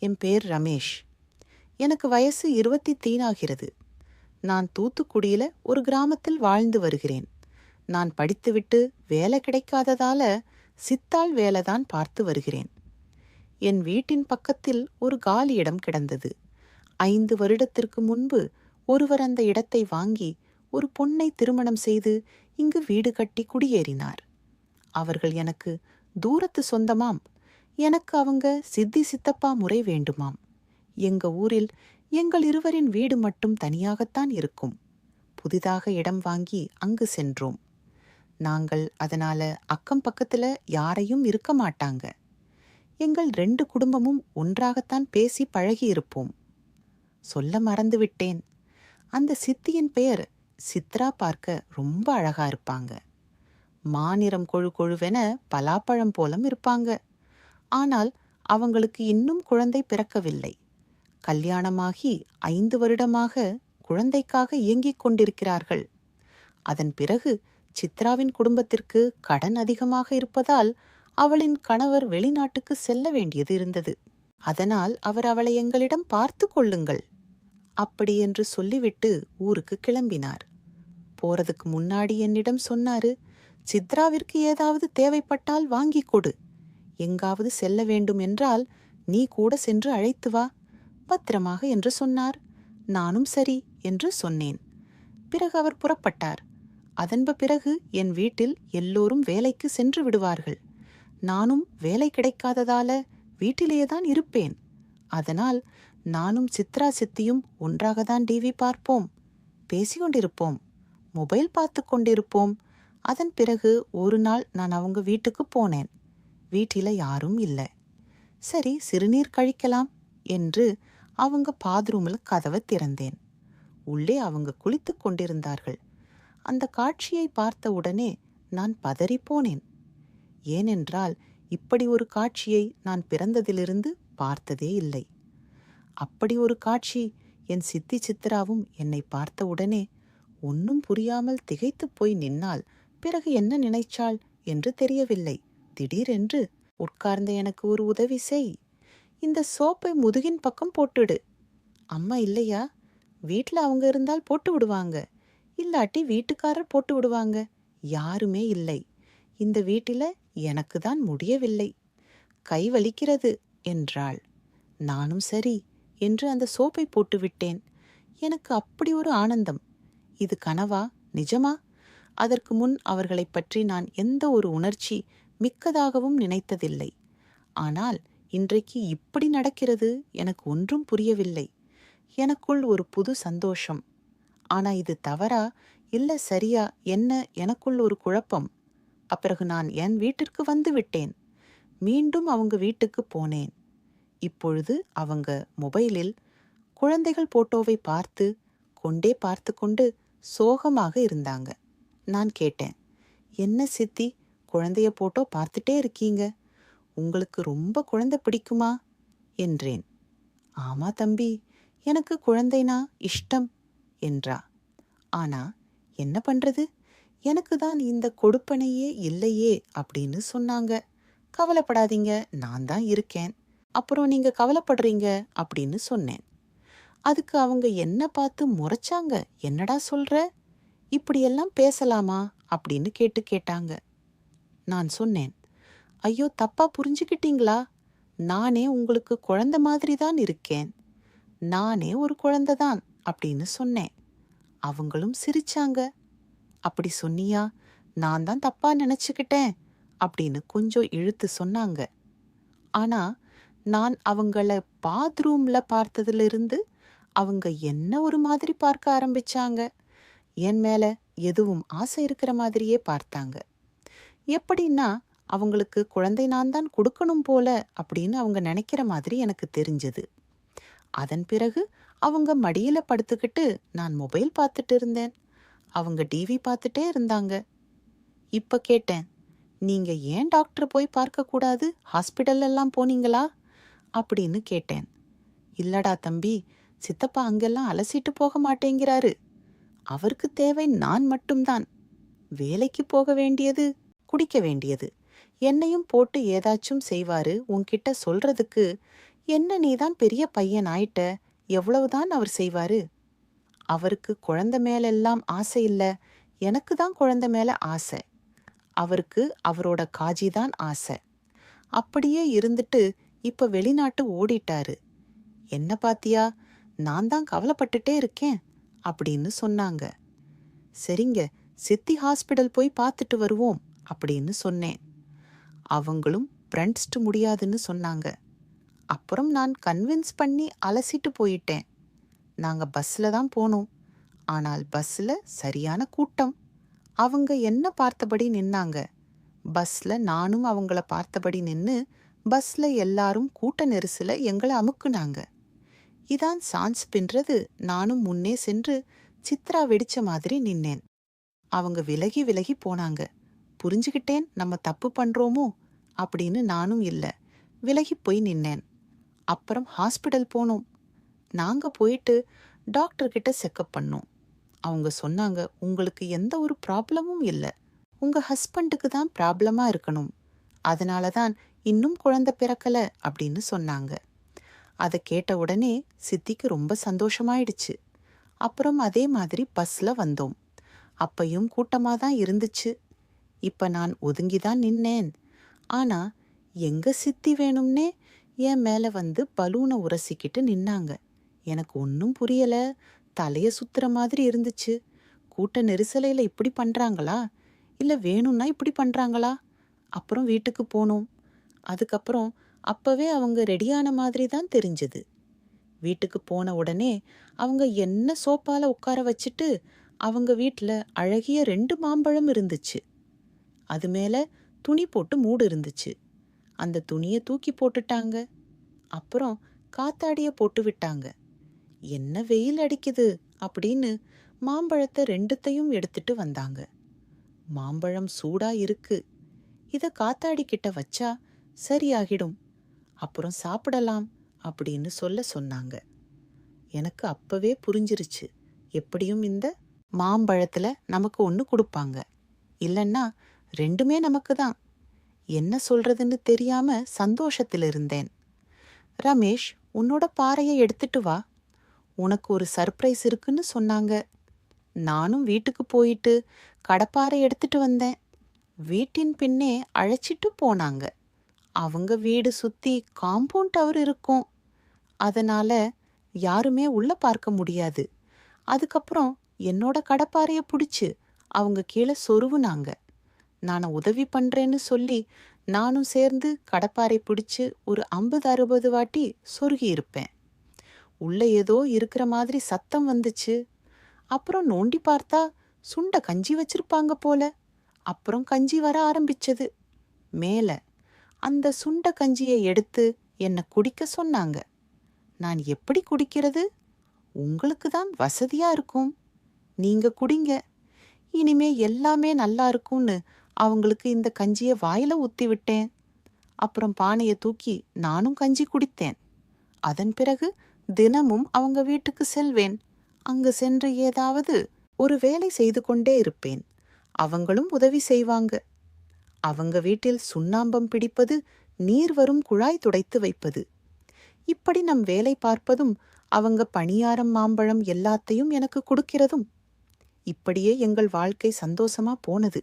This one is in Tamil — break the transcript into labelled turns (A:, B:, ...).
A: என் பேர் ரமேஷ். எனக்கு வயசு 23 ஆகிறது. நான் தூத்துக்குடியில ஒரு கிராமத்தில் வாழ்ந்து வருகிறேன். நான் படித்துவிட்டு வேலை கிடைக்காததால சித்தாள் வேலைதான் பார்த்து வருகிறேன். என் வீட்டின் பக்கத்தில் ஒரு காலி இடம் கிடந்தது. 5 வருடத்திற்கு முன்பு ஒருவர் அந்த இடத்தை வாங்கி ஒரு பொண்ணை திருமணம் செய்து இங்கு வீடு கட்டி குடியேறினார். அவர்கள் எனக்கு தூரத்து சொந்தமாம். எனக்கு அவங்க சித்தி சித்தப்பா முறை வேண்டுமாம். எங்க ஊரில் எங்கள் இருவரின் வீடு மட்டும் தனியாகத்தான் இருக்கும். புதிதாக இடம் வாங்கி அங்கு சென்றோம். நாங்கள் அதனால அக்கம் பக்கத்துல யாரையும் இருக்க மாட்டாங்க. எங்கள் 2 குடும்பமும் ஒன்றாகத்தான் பேசி பழகி இருப்போம். சொல்ல மறந்துவிட்டேன். அந்த சித்தியின் பெயர் சித்ரா. பார்க்க ரொம்ப அழகா இருப்பாங்க. மாநிறம் கொழு கொழுவென பலாப்பழம் போலும் இருப்பாங்க. ஆனால் அவங்களுக்கு இன்னும் குழந்தை பிறக்கவில்லை. கல்யாணமாகி 5 வருடமாக குழந்தைக்காக இயங்கிக் கொண்டிருக்கிறார்கள். அதன் பிறகு சித்ராவின் குடும்பத்திற்கு கடன் அதிகமாக இருப்பதால் அவளின் கணவர் வெளிநாட்டுக்கு செல்ல வேண்டியது இருந்தது. அதனால் அவர் அவளை எங்களிடம் பார்த்து கொள்ளுங்கள் அப்படி என்று சொல்லிவிட்டு ஊருக்கு கிளம்பினார். போறதுக்கு முன்னாடி என்னிடம் சொன்னாரு, சித்ராவிற்கு ஏதாவது தேவைப்பட்டால் வாங்கி கொடு. எங்காவது செல்ல வேண்டும் என்றால் நீ கூட சென்று அழைத்து வா பத்திரமாக என்று சொன்னார். நானும் சரி என்று சொன்னேன். பிறகு அவர் புறப்பட்டார். அதன் பிறகு என் வீட்டில் எல்லோரும் வேலைக்கு சென்று விடுவார்கள். நானும் வேலை கிடைக்காததால வீட்டிலேதான் இருப்பேன். அதனால் நானும் சித்ரா சித்தியும் ஒன்றாகத்தான் டிவி பார்ப்போம், பேசிக்கொண்டிருப்போம், மொபைல் பார்த்து கொண்டிருப்போம். அதன் பிறகு ஒரு நாள் நான் அவங்க வீட்டுக்கு போனேன். வீட்டில யாரும் இல்லை. சரி, சிறுநீர் கழிக்கலாம் என்று அவங்க பாத்ரூமில் கதவை திறந்தேன். உள்ளே அவங்க குளித்து கொண்டிருந்தார்கள். அந்த காட்சியை பார்த்த உடனே நான் பதறிப்போனேன். ஏனென்றால் இப்படி ஒரு காட்சியை நான் பிறந்ததிலிருந்து பார்த்ததே இல்லை. அப்படி ஒரு காட்சி என் சித்தி சித்ராவும் என்னை பார்த்த உடனே ஒன்னும் புரியாமல் திகைத்து போய் நின்னாள். பிறகு என்ன நினைச்சாள் என்று தெரியவில்லை. திடீரென்று உட்கார்ந்த எனக்கு ஒரு உதவி செய், இந்த சோப்பை முதுகின் பக்கம் போட்டுடு. அம்மா இல்லையா? வீட்டில் அவங்க இருந்தால் போட்டு விடுவாங்க, இல்லாட்டி வீட்டுக்காரர் போட்டு விடுவாங்க. யாருமே இல்லை. இந்த வீட்டில எனக்கு தான் முடியவில்லை, கை வலிக்கிறது என்றாள். நானும் சரி என்று அந்த சோப்பை போட்டு விட்டேன். எனக்கு அப்படி ஒரு ஆனந்தம். இது கனவா நிஜமா? அதற்கு முன் அவர்களை பற்றி நான் எந்த ஒரு உணர்ச்சி மிக்கதாகவும் நினைத்ததில்லை. ஆனால் இன்றைக்கு இப்படி நடக்கிறது எனக்கு ஒன்றும் புரியவில்லை. எனக்குள் ஒரு புது சந்தோஷம். ஆனா இது தவறா இல்ல சரியா என்ன எனக்குள் ஒரு குழப்பம். அப்பிறகு நான் என் வீட்டிற்கு வந்து விட்டேன். மீண்டும் அவங்க வீட்டுக்கு போனேன். இப்பொழுது அவங்க மொபைலில் குழந்தைகள் போட்டோவை பார்த்து கொண்டு சோகமாக இருந்தாங்க. நான் கேட்டேன், என்ன சித்தி, குழந்தைய போட்டோ பார்த்துட்டே இருக்கீங்க, உங்களுக்கு ரொம்ப குழந்தை பிடிக்குமா என்றேன். ஆமா தம்பி, எனக்கு குழந்தைனா இஷ்டம் என்றா. ஆனா என்ன பண்றது, எனக்கு தான் இந்த கொடுப்பனையே இல்லையே அப்படின்னு சொன்னாங்க. கவலைப்படாதீங்க, நான் தான் இருக்கேன், அப்புறம் நீங்க கவலைப்படுறீங்க அப்படின்னு சொன்னேன். அதுக்கு அவங்க என்ன பார்த்து முறைச்சாங்க. என்னடா சொல்ற, இப்படியெல்லாம் பேசலாமா அப்படின்னு கேட்டாங்க. நான் சொன்னேன், ஐயோ தப்பா புரிஞ்சுக்கிட்டீங்களா? நானே உங்களுக்கு குழந்தை மாதிரி தான் இருக்கேன், நானே ஒரு குழந்தைதான் அப்படின்னு சொன்னேன். அவங்களும் சிரிச்சாங்க. அப்படி சொன்னியா, நான் தான் தப்பா நினைச்சுக்கிட்டேன் அப்படின்னு கொஞ்சம் இழுத்து சொன்னாங்க. ஆனா நான் அவங்கள பாத்ரூம்ல பார்த்ததிலிருந்து அவங்க என்ன ஒரு மாதிரி பார்க்க ஆரம்பிச்சாங்க. என் மேல எதுவும் ஆசை இருக்கிற மாதிரியே பார்த்தாங்க. எப்படின்னா அவங்களுக்கு குழந்தை நான் தான் கொடுக்கணும் போல அப்படின்னு அவங்க நினைக்கிற மாதிரி எனக்கு தெரிஞ்சது. அதன் பிறகு அவங்க மடியில படுத்துக்கிட்டு நான் மொபைல் பார்த்துட்டு இருந்தேன். அவங்க டிவி பார்த்துட்டே இருந்தாங்க. இப்ப கேட்டேன், நீங்க ஏன் டாக்டரை போய் பார்க்க கூடாது, ஹாஸ்பிட்டல் எல்லாம் போனீங்களா அப்படின்னு கேட்டேன். இல்லடா தம்பி, சித்தப்பா அங்கெல்லாம் அலசிட்டு போக மாட்டேங்கிறாரு. அவருக்கு தேவை நான் மட்டும்தான். வேலைக்கு போக வேண்டியது, குடிக்க வேண்டியது, என்னையும் போட்டு ஏதாச்சும் செய்வாரு. உன்கிட்ட சொல்றதுக்கு என்ன நீதான் பெரிய பையன் ஆயிட்ட, எவ்வளவுதான் அவர் செய்வாரு? அவருக்கு குழந்தை மேலெல்லாம் ஆசை இல்ல, எனக்கு தான் குழந்தை மேல ஆசை. அவருக்கு அவரோட காஜிதான் ஆசை. அப்படியே இருந்துட்டு இப்ப வெளிநாட்டு ஓடிட்டாரு. என்ன பாத்தியா, நான் தான் கவலைப்பட்டுட்டே இருக்கேன் அப்படின்னு சொன்னாங்க. சரிங்க, சித்தி ஹாஸ்பிடல் போய் பார்த்துட்டு வருவோம் அப்படின்னு சொன்னேன். அவங்களும் பிரண்ட்ஸ்ட் முடியாதுன்னு சொன்னாங்க. அப்புறம் நான் கன்வின்ஸ் பண்ணி அலசிட்டு போயிட்டேன். நாங்க பஸ்ல தான் போனோம். ஆனால் பஸ்ல சரியான கூட்டம். அவங்க என்ன பார்த்தபடி நின்னாங்க. பஸ்ல நானும் அவங்கள பார்த்தபடி நின்னு பஸ்ல எல்லாரும் கூட்ட நெரிசல எங்களை அமுக்குனாங்க. இதான் சான்ஸ் பின்றது. நானும் முன்னே சென்று சித்ரா வெடிச்ச மாதிரி நின்னேன். அவங்க விலகி விலகி போனாங்க. புரிஞ்சுகிட்டேன் நம்ம தப்பு பண்றோமோ அப்படின்னு. நானும் இல்ல, விலகி போய் நின்னேன். அப்புறம் ஹாஸ்பிடல் போனோம். நாங்க போயிட்டு டாக்டர் கிட்ட செக்கப் பண்ணோம். அவங்க சொன்னாங்க, உங்களுக்கு எந்த ஒரு ப்ராப்ளமும் இல்லை, உங்க ஹஸ்பண்டுக்கு தான் ப்ராப்ளமா இருக்கணும், அதனால தான் இன்னும் குழந்தை பிறக்கல அப்படின்னு சொன்னாங்க. அதை கேட்ட உடனே சித்திக்கு ரொம்ப சந்தோஷமாயிடுச்சு. அப்புறம் அதே மாதிரி பஸ்ல வந்தோம். அப்பையும் கூட்டமாக தான் இருந்துச்சு. இப்ப நான் ஒதுங்கிதான் நின்னேன். ஆனா எங்க சித்தி வேணும்னே என் மேல வந்து பலூனை உரசிக்கிட்டு நின்னாங்க. எனக்கு ஒன்றும் புரியல. தலைய சுத்துற மாதிரி இருந்துச்சு. கூட்ட நெரிசலையில இப்படி பண்றாங்களா, இல்ல வேணும்னா இப்படி பண்றாங்களா? அப்புறம் வீட்டுக்கு போனோம். அதுக்கப்புறம் அப்பவே அவங்க ரெடியான மாதிரி தான் தெரிஞ்சது. வீட்டுக்கு போன உடனே அவங்க என்ன சோப்பால உட்கார வச்சுட்டு அவங்க வீட்டுல அழகிய 2 மாம்பழம் இருந்துச்சு. அது மேல துணி போட்டு மூடு இருந்துச்சு. அந்த துணியை தூக்கி போட்டுட்டாங்க. அப்புறம் காத்தாடிய போட்டு விட்டாங்க. என்ன வெயில் அடிக்குது அப்படின்னு மாம்பழத்தை 2த்தையும் எடுத்துட்டு வந்தாங்க. மாம்பழம் சூடா இருக்கு, இத காத்தாடி கிட்ட வச்சா சரியாகிடும், அப்புறம் சாப்பிடலாம் அப்படின்னு சொன்னாங்க. எனக்கு அப்பவே புரிஞ்சிருச்சு, எப்படியும் இந்த மாம்பழத்துல நமக்கு ஒன்று கொடுப்பாங்க, இல்லைன்னா 2மே நமக்கு தான். என்ன சொல்றதுன்னு தெரியாம சந்தோஷத்தில் இருந்தேன். ரமேஷ், உன்னோட பாறையை எடுத்துட்டு வா, உனக்கு ஒரு சர்ப்ரைஸ் இருக்குன்னு சொன்னாங்க. நானும் வீட்டுக்கு போயிட்டு கடப்பாறை எடுத்துட்டு வந்தேன். வீட்டின் பின்னே அழைச்சிட்டு போனாங்க. அவங்க வீடு சுத்தி காம்பவுண்ட் டவர் இருக்கும். அதனால யாருமே உள்ள பார்க்க முடியாது. அதுக்கப்புறம் என்னோட கடப்பாறைய பிடிச்சு அவங்க கீழே சொருவுனாங்க. நான் உதவி பண்றேன்னு சொல்லி நானும் சேர்ந்து கடப்பாறை பிடிச்சு ஒரு 50-60 வாட்டி சொருகி இருப்பேன். உள்ள ஏதோ இருக்கிற மாதிரி சத்தம் வந்துச்சு. அப்புறம் நோண்டி பார்த்தா சுண்ட கஞ்சி வச்சிருப்பாங்க போல. அப்புறம் கஞ்சி வர ஆரம்பிச்சது மேல. அந்த சுண்ட கஞ்சியை எடுத்து என்ன குடிக்க சொன்னாங்க. நான் எப்படி குடிக்கிறது? உங்களுக்கு தான் வசதியா இருக்கும், நீங்க குடிங்க, இனிமே எல்லாமே நல்லா இருக்கும்னு அவங்களுக்கு இந்த கஞ்சியை வாயில ஊத்தி விட்டேன். அப்புறம் பானையை தூக்கி நானும் கஞ்சி குடித்தேன். அதன் பிறகு தினமும் அவங்க வீட்டுக்கு செல்வேன். அங்கு சென்று ஏதாவது ஒரு வேலை செய்து கொண்டே இருப்பேன். அவங்களும் உதவி செய்வாங்க. அவங்க வீட்டில் சுண்ணாம்பம் பிடிப்பது, நீர் வரும் குழாய் துடைத்து வைப்பது, இப்படி நம் வேலை பார்ப்பதும் அவங்க பணியாரம் மாம்பழம் எல்லாத்தையும் எனக்கு கொடுக்கிறதும், இப்படியே எங்கள் வாழ்க்கை சந்தோஷமா போனது.